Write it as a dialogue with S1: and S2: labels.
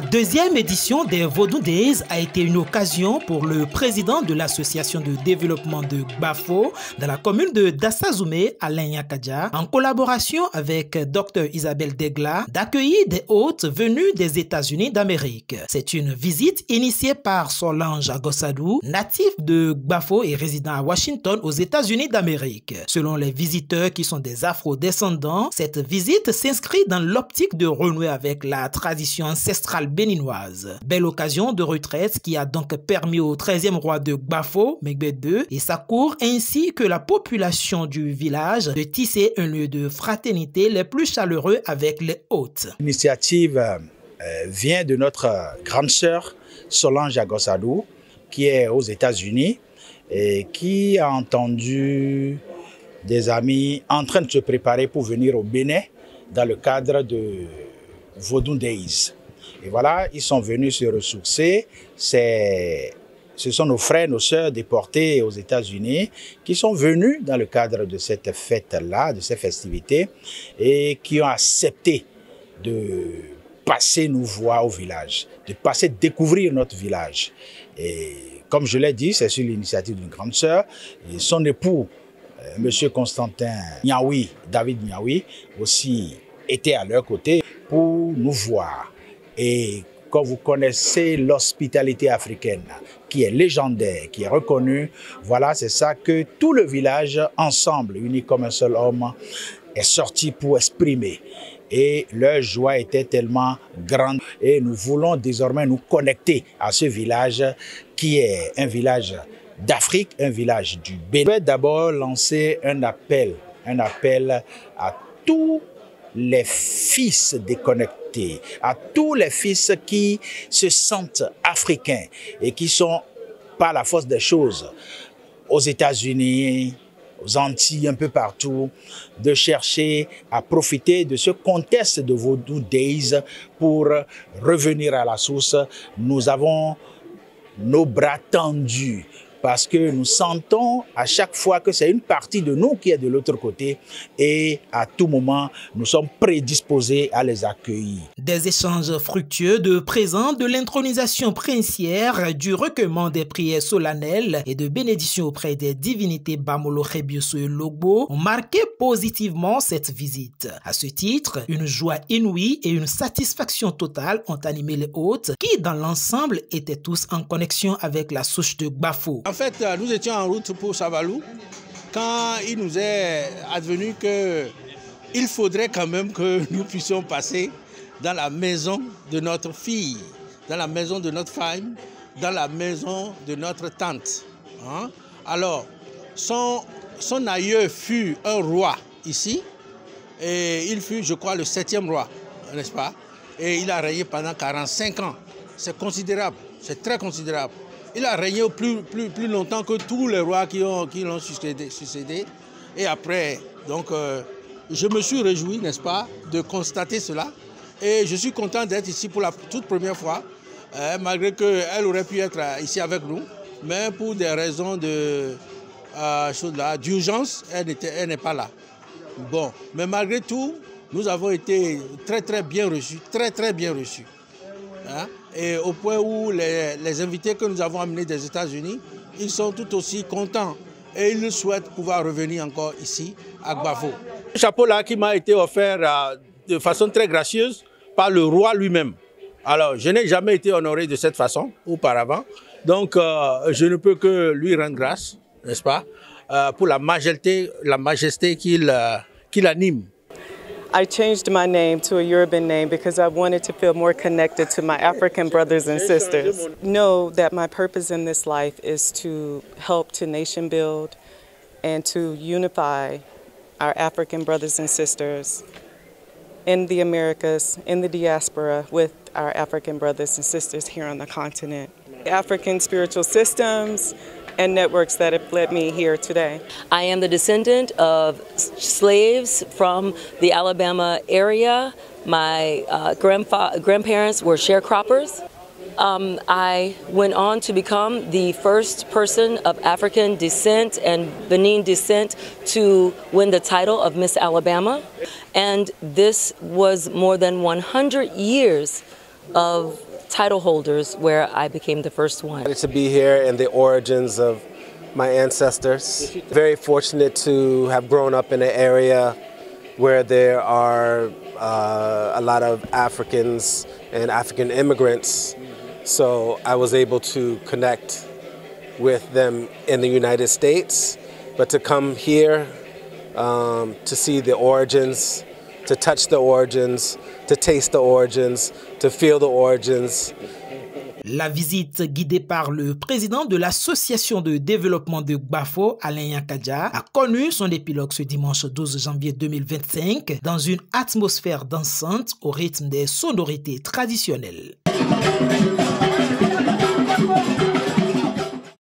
S1: La deuxième édition des Vodou Days a été une occasion pour le président de l'association de développement de Gbafo dans la commune de Dassazoumé, Alain Yakadja, en collaboration avec Dr Isabelle Degla, d'accueillir des hôtes venus des États-Unis d'Amérique. C'est une visite initiée par Solange Agossadou, natif de Gbafo et résident à Washington aux États-Unis d'Amérique. Selon les visiteurs qui sont des afro-descendants, cette visite s'inscrit dans l'optique de renouer avec la tradition ancestrale béninoise. Belle occasion de retraite qui a donc permis au 13e roi de Gbafo, Megbet II, et sa cour ainsi que la population du village de tisser un lieu de fraternité les plus chaleureux avec les hôtes.
S2: L'initiative vient de notre grande sœur Solange Agossadou, qui est aux États-Unis et qui a entendu des amis en train de se préparer pour venir au Bénin dans le cadre de Vodou Days. Et voilà, ils sont venus se ressourcer. Ce sont nos frères, nos sœurs déportés aux États-Unis qui sont venus dans le cadre de cette fête-là, de ces festivités, et qui ont accepté de passer nous voir au village, de passer découvrir notre village. Et comme je l'ai dit, c'est sur l'initiative d'une grande sœur. Et son époux, M. Constantin Niaoui, David Niaoui, aussi était à leur côté pour nous voir. Et quand vous connaissez l'hospitalité africaine, qui est légendaire, qui est reconnue, voilà, c'est ça que tout le village, ensemble, unis comme un seul homme, est sorti pour exprimer. Et leur joie était tellement grande. Et nous voulons désormais nous connecter à ce village qui est un village d'Afrique, un village du Bénin. Je vais d'abord lancer un appel à tous les fils déconnectés, à tous les fils qui se sentent africains et qui sont, par la force des choses, aux États-Unis, aux Antilles, un peu partout, de chercher à profiter de ce contexte de Vodou Days pour revenir à la source. Nous avons nos bras tendus parce que nous sentons à chaque fois que c'est une partie de nous qui est de l'autre côté et à tout moment, nous sommes prédisposés à les accueillir.
S1: Des échanges fructueux de présents, de l'intronisation princière, du recueillement des prières solennelles et de bénédictions auprès des divinités Bamolo, Khebioso et Logbo ont marqué positivement cette visite. À ce titre, une joie inouïe et une satisfaction totale ont animé les hôtes qui, dans l'ensemble, étaient tous en connexion avec la souche de Gbafo.
S3: En fait, nous étions en route pour Savalou quand il nous est advenu qu'il faudrait quand même que nous puissions passer dans la maison de notre fille, dans la maison de notre femme, dans la maison de notre tante. Hein? Alors, son aïeux fut un roi ici, et il fut, je crois, le 7e roi, n'est-ce pas? Et il a régné pendant 45 ans. C'est considérable, c'est très considérable. Il a régné plus longtemps que tous les rois qui l'ont succédé. Et après, donc, je me suis réjoui, n'est-ce pas, de constater cela. Et je suis content d'être ici pour la toute première fois, malgré qu'elle aurait pu être ici avec nous. Mais pour des raisons d'urgence, elle n'est pas là. Bon, mais malgré tout, nous avons été très bien reçus, très bien reçus. Hein? Et au point où les invités que nous avons amenés des États-Unis, ils sont tout aussi contents et ils souhaitent pouvoir revenir encore ici à Gbafo. Ce chapeau-là qui m'a été offert de façon très gracieuse par le roi lui-même. Alors, je n'ai jamais été honoré de cette façon auparavant, donc je ne peux que lui rendre grâce, n'est-ce pas, pour la majesté qu'il anime.
S4: I changed my name to a Yoruban name because I wanted to feel more connected to my African brothers and sisters. Know that my purpose in this life is to help to nation build and to unify our African brothers and sisters in the Americas, in the diaspora, with our African brothers and sisters here on the continent. African spiritual systems and networks that have led me here today.
S5: I am the descendant of slaves from the Alabama area. My grandparents were sharecroppers. I went on to become the first person of African descent and Benin descent to win the title of Miss Alabama. And this was more than 100 years of title holders, where I became the first one.
S6: To be here and the origins of my ancestors. Very fortunate to have grown up in an area where there are a lot of Africans and African immigrants. So I was able to connect with them in the United States, but to come here to see the origins, to touch the origins, to taste the origins, to feel the origins.
S1: La visite guidée par le président de l'association de développement de Gbafo, Alain Yankadja, a connu son épilogue ce dimanche 12 janvier 2025 dans une atmosphère dansante au rythme des sonorités traditionnelles.